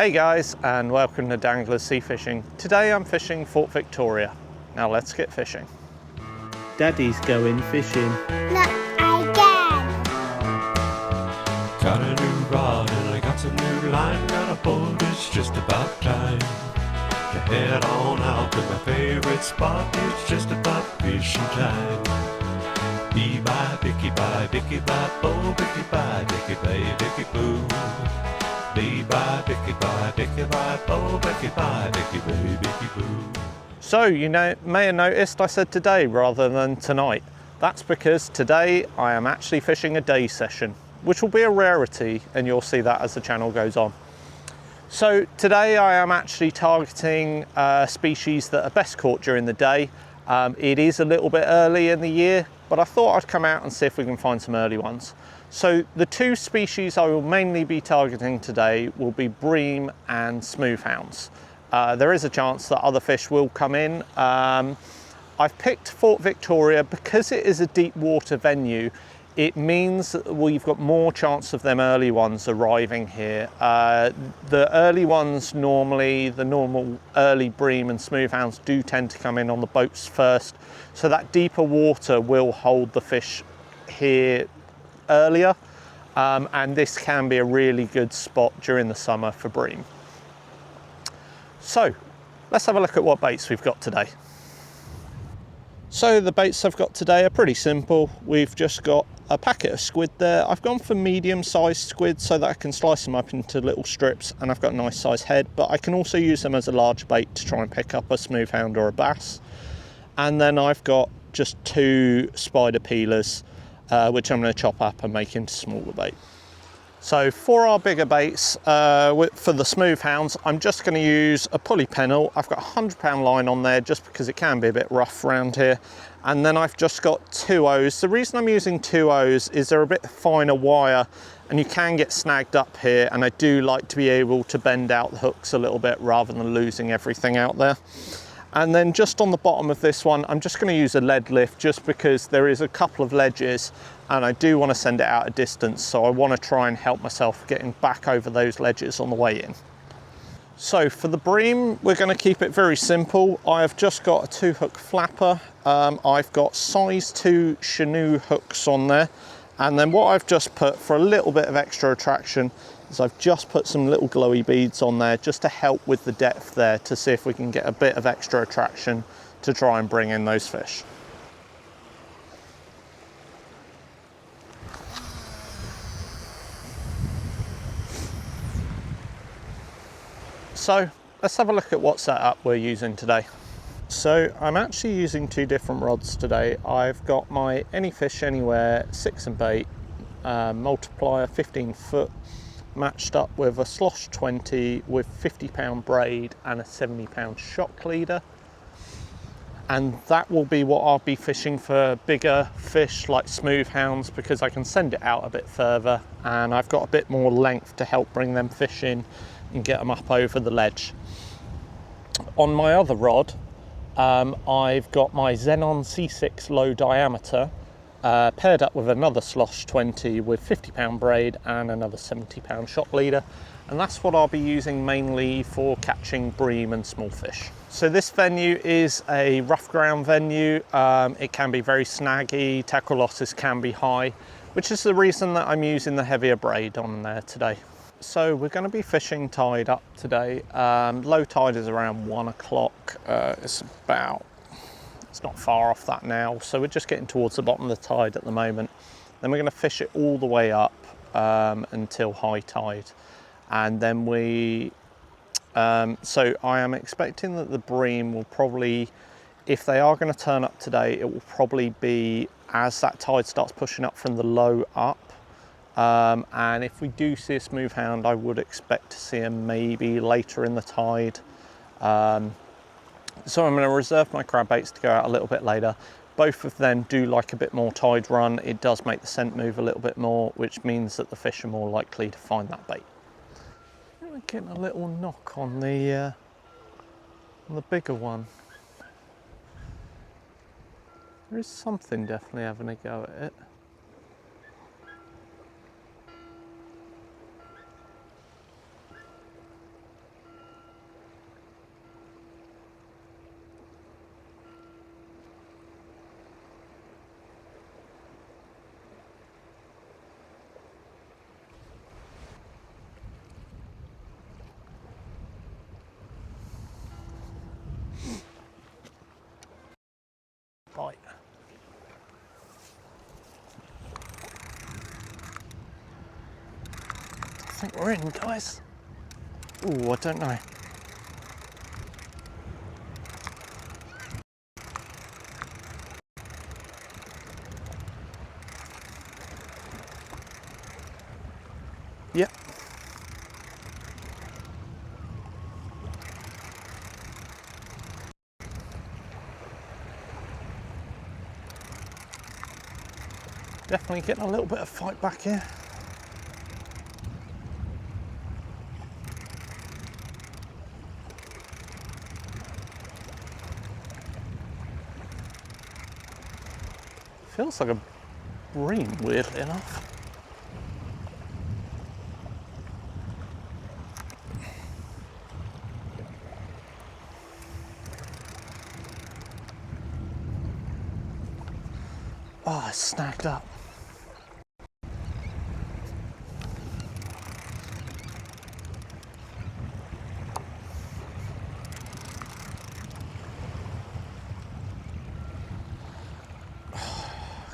Hey guys, and welcome to Dan-gler Sea Fishing. Today I'm fishing Fort Victoria. Now let's get fishing. Daddy's going fishing. Not again. Got a new rod and I got some new line. Got a boat, it's just about time to head on out to my favorite spot. It's just about fishing time. Bee bye, bicky bye, bicky bye, bo, bicky bye, bicky bye, bicky boo. Bee bye, bicky bye, bicky bye, bo, bicky bye, bicky bye, bicky boo. So you may have noticed I said today rather than tonight. That's because today I am actually fishing a day session, which will be a rarity, and you'll see that as the channel goes on. So today I am actually targeting species that are best caught during the day. It is a little bit early in the year, but I thought I'd come out and see if we can find some early ones. So the two species I will mainly be targeting today will be bream and Smoothounds. There is a chance that other fish will come in. I've picked Fort Victoria because it is a deep water venue. It means that we've got more chance of them early ones arriving here. The early ones normally, the normal early bream and Smoothounds do tend to come in on the boats first. So that deeper water will hold the fish here earlier. And this can be a really good spot during the summer for bream. So let's have a look at what baits we've got today. So the baits I've got today are pretty simple. We've just got a packet of squid there. I've gone for medium-sized squid so that I can slice them up into little strips, and I've got a nice size head, but I can also use them as a large bait to try and pick up a smoothhound or a bass. And then I've got just two spider peelers, which I'm going to chop up and make into smaller bait. So for our bigger baits, for the Smoothounds, I'm just going to use a pulley pennel. I've got a 100-pound line on there just because it can be a bit rough around here. And then I've just got 2 O's. The reason I'm using 2 O's is they're a bit finer wire and you can get snagged up here. And I do like to be able to bend out the hooks a little bit rather than losing everything out there. And then just on the bottom of this one, I'm just going to use a lead lift just because there is a couple of ledges and I do want to send it out a distance. So I want to try and help myself getting back over those ledges on the way in. So for the bream, we're going to keep it very simple. I have just got a 2-hook flapper. I've got size 2 chenille hooks on there. And then what I've just put for a little bit of extra attraction is I've just put some little glowy beads on there just to help with the depth there, to see if we can get a bit of extra attraction to try and bring in those fish. So let's have a look at what setup we're using today. So I'm actually using 2 different rods today. I've got my Any Fish Anywhere 6 and bait multiplier 15 foot matched up with a slosh 20 with 50-pound braid and a 70-pound shock leader. And that will be what I'll be fishing for bigger fish like Smoothounds, because I can send it out a bit further and I've got a bit more length to help bring them fish in and get them up over the ledge. On my other rod, I've got my Xenon C6 low diameter paired up with another slosh 20 with 50-pound braid and another 70-pound shock leader, and that's what I'll be using mainly for catching bream and small fish. So this venue is a rough ground venue. It can be very snaggy, tackle losses can be high, which is the reason that I'm using the heavier braid on there today. So we're going to be fishing tide up today. Low tide is around 1 o'clock. It's not far off that now. So we're just getting towards the bottom of the tide at the moment. Then we're going to fish it all the way up until high tide. And then so I am expecting that the bream will probably, if they are going to turn up today, it will probably be as that tide starts pushing up from the low up. And if we do see a Smoothhound, I would expect to see him maybe later in the tide. So I'm going to reserve my crab baits to go out a little bit later. Both of them do like a bit more tide run. It does make the scent move a little bit more, which means that the fish are more likely to find that bait. We're getting a little knock on the bigger one. There is something definitely having a go at it. we're in, guys. Ooh, I don't know. Yep. Definitely getting a little bit of fight back here. Feels like a bream, weirdly enough. Oh, it's snagged up.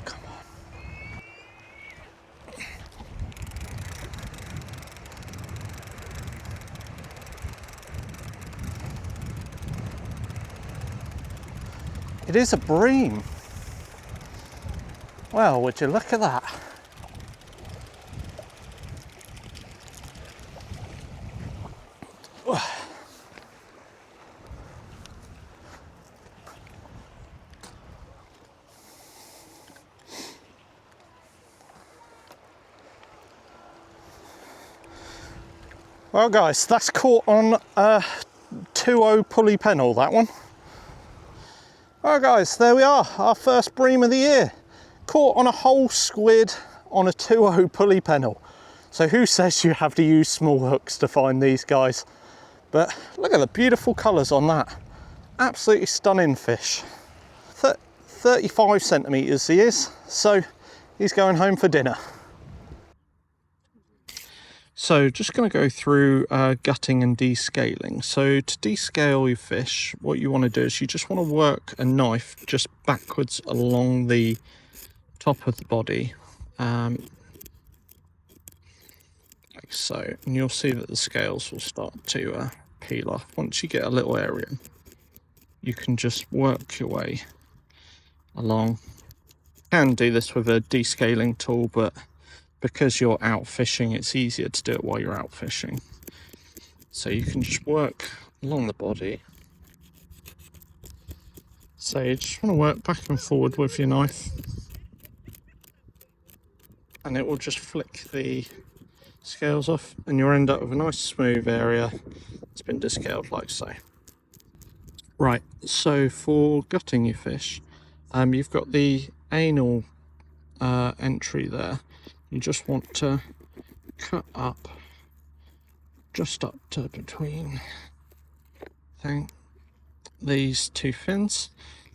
Come on. It is a bream. Well, would you look at that? Well guys, that's caught on a 2.0 pulley pennel, that one. Well guys, there we are, our first bream of the year. Caught on a whole squid on a 2.0 pulley pennel. So who says you have to use small hooks to find these guys? But look at the beautiful colours on that. Absolutely stunning fish. 35 centimetres he is, so he's going home for dinner. So just going to go through gutting and descaling. So to descale your fish, what you want to do is you just want to work a knife just backwards along the top of the body, like so, and you'll see that the scales will start to peel off. Once you get a little area, you can just work your way along. You can do this with a descaling tool, but because you're out fishing, it's easier to do it while you're out fishing. So you can just work along the body. So you just want to work back and forward with your knife, and it will just flick the scales off, and you'll end up with a nice smooth area that's been descaled like so. Right, so for gutting your fish, you've got the anal entry there. You just want to cut up just up to between these two fins,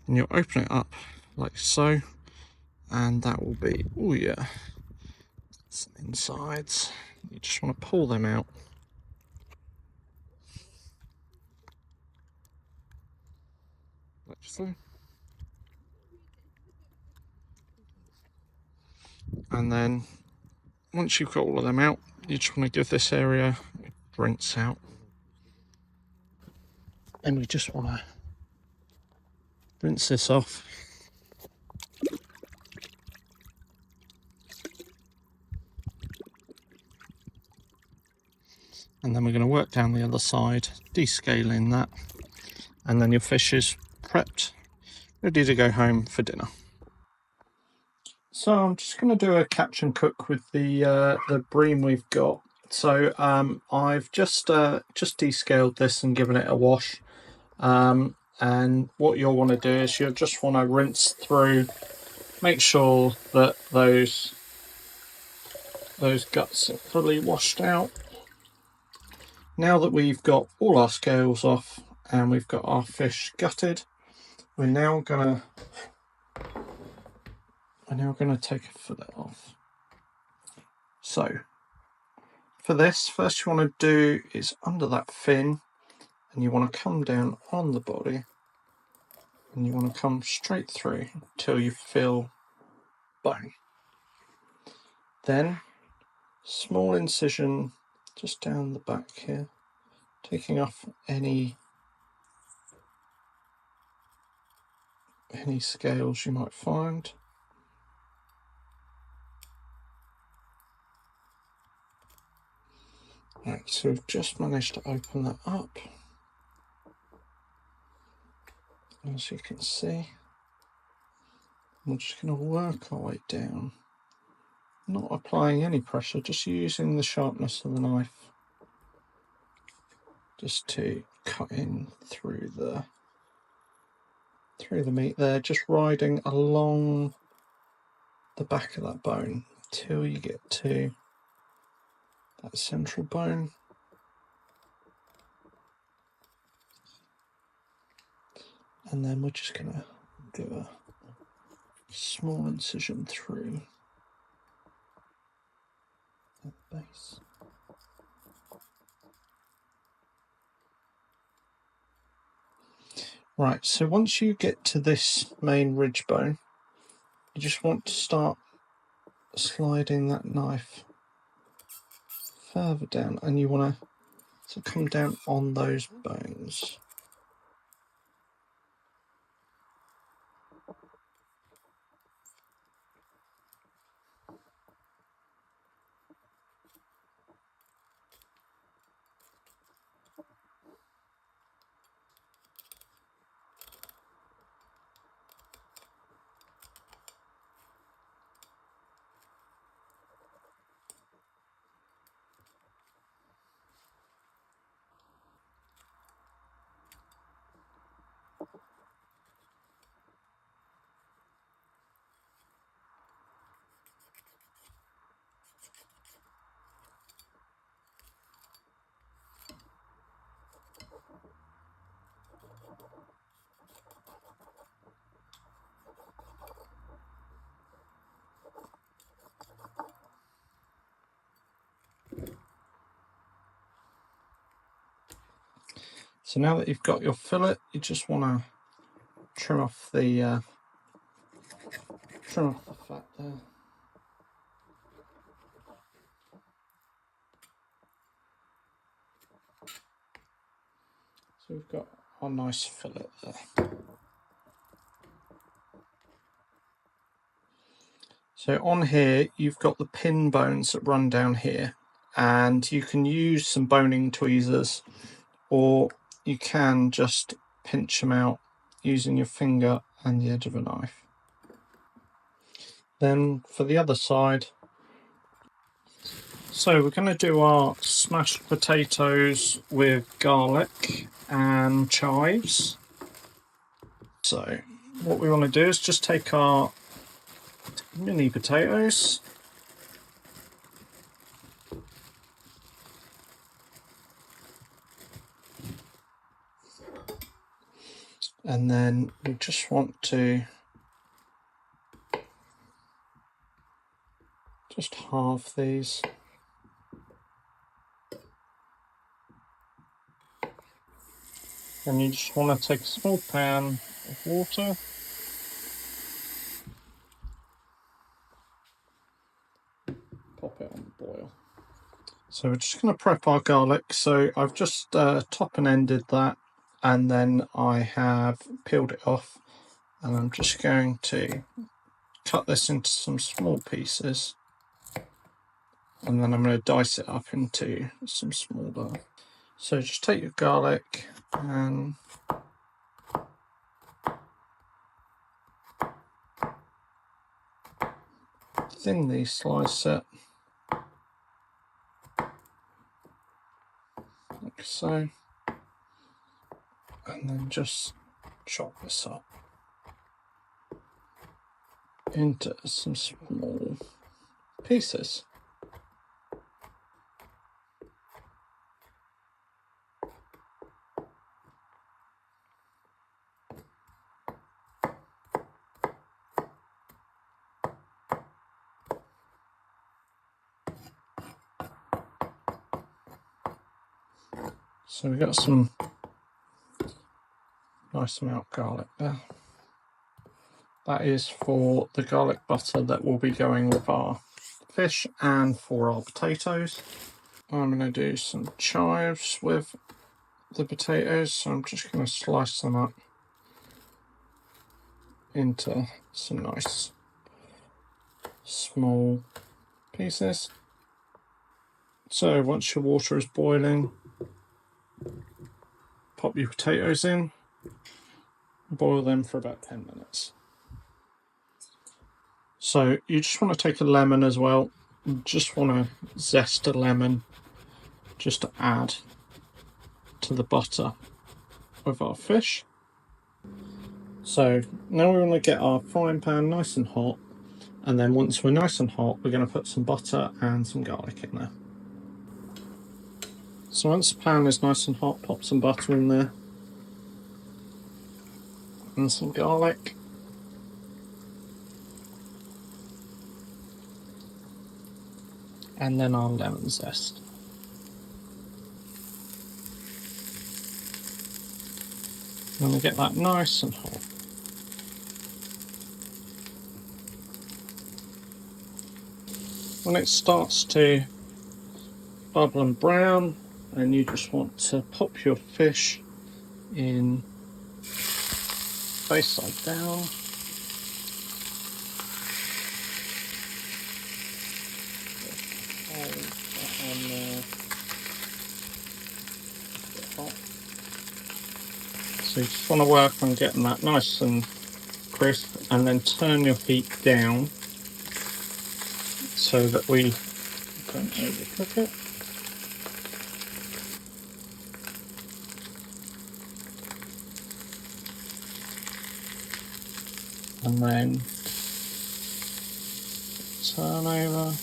and you'll open it up like so, and that will be, oh yeah, some insides. You just want to pull them out. Like so. And then once you've got all of them out, you just want to give this area a rinse out. And we just want to rinse this off. And then we're going to work down the other side, descaling that, and then your fish is prepped, ready to go home for dinner. So I'm just going to do a catch and cook with the bream we've got. So I've just descaled this and given it a wash. And what you'll want to do is you'll just want to rinse through, make sure that those guts are fully washed out. Now that we've got all our scales off and we've got our fish gutted, we're now gonna take a fillet off. So for this, first you want to do is under that fin, and you want to come down on the body, and you want to come straight through until you feel bone. Then small incision just down the back here, taking off any scales you might find. Right, so we've just managed to open that up. As you can see, we're just going to work our way down, not applying any pressure, just using the sharpness of the knife just to cut in through the meat there, just riding along the back of that bone till you get to that central bone. And then we're just going to do a small incision through at the base. Right, so once you get to this main ridge bone, you just want to start sliding that knife further down, and you want to come down on those bones. So now that you've got your fillet, you just want to trim off the fat there. So we've got our nice fillet there. So on here, you've got the pin bones that run down here, and you can use some boning tweezers, or you can just pinch them out using your finger and the edge of a knife. Then for the other side, so we're going to do our smashed potatoes with garlic and chives. So what we want to do is just take our mini potatoes, and then we just want to just halve these. And you just want to take a small pan of water, pop it on the boil. So we're just going to prep our garlic. So I've just top and ended that, and then I have peeled it off, and I'm just going to cut this into some small pieces, and then I'm going to dice it up into some smaller. So just take your garlic and thinly slice it, like so, and then just chop this up into some small pieces. So we've got some nice amount of garlic there. That is for the garlic butter that will be going with our fish and for our potatoes. I'm going to do some chives with the potatoes, so I'm just going to slice them up into some nice small pieces. So once your water is boiling, pop your potatoes in, boil them for about 10 minutes. So you just want to take a lemon as well. You just want to zest a lemon just to add to the butter with our fish. So now we want to get our frying pan nice and hot, and then once we're nice and hot, we're going to put some butter and some garlic in there. So once the pan is nice and hot, pop some butter in there and some garlic. And then our lemon zest. And we get that nice and hot. When it starts to bubble and brown, and you just want to pop your fish in face side down. Hold that on there. Get hot. So you just want to work on getting that nice and crisp, and then turn your heat down so that we don't overcook it. And then turn over.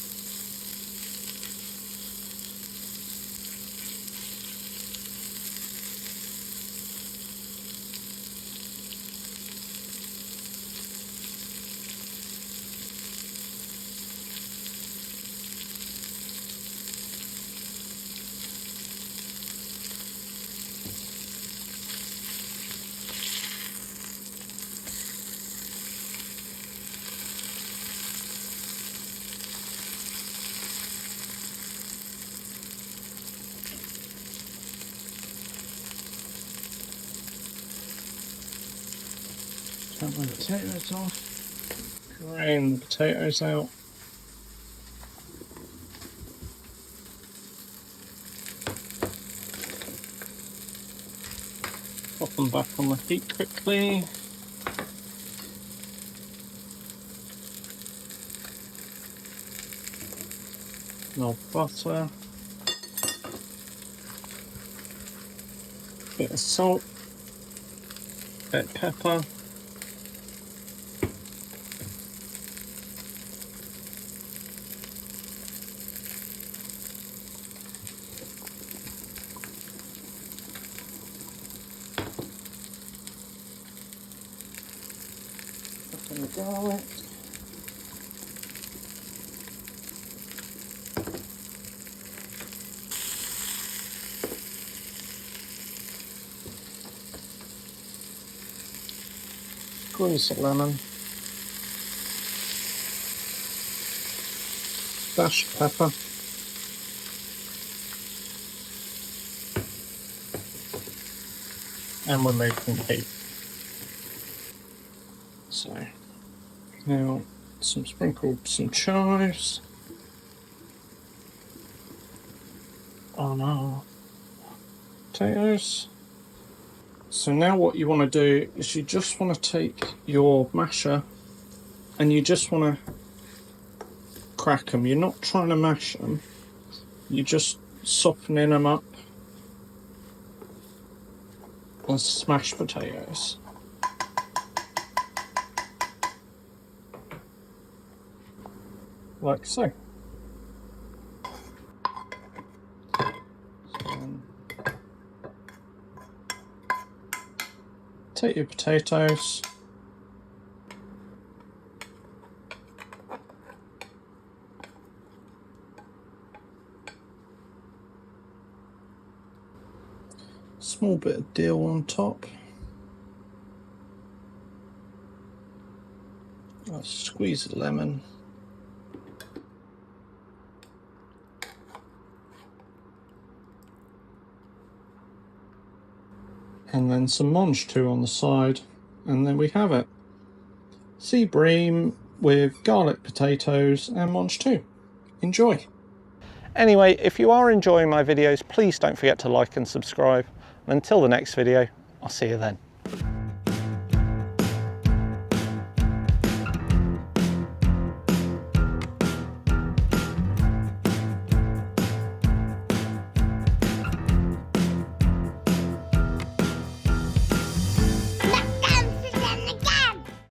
Take my potatoes off, drain the potatoes out, pop them back on the heat quickly. More butter, bit of salt, bit of pepper. And the garlic. Squeeze a lemon. Dash of pepper. And we're making heat. So now sprinkled some chives on our potatoes. So now what you want to do is you just want to take your masher and you just want to crack them. You're not trying to mash them, you're just softening them up as smashed potatoes. Like so. Take your potatoes, small bit of dill on top, I'll squeeze a lemon, and then some mange too on the side, and then we have it. Sea bream with garlic potatoes and mange too. Enjoy. Anyway, if you are enjoying my videos, please don't forget to like and subscribe. And until the next video, I'll see you then.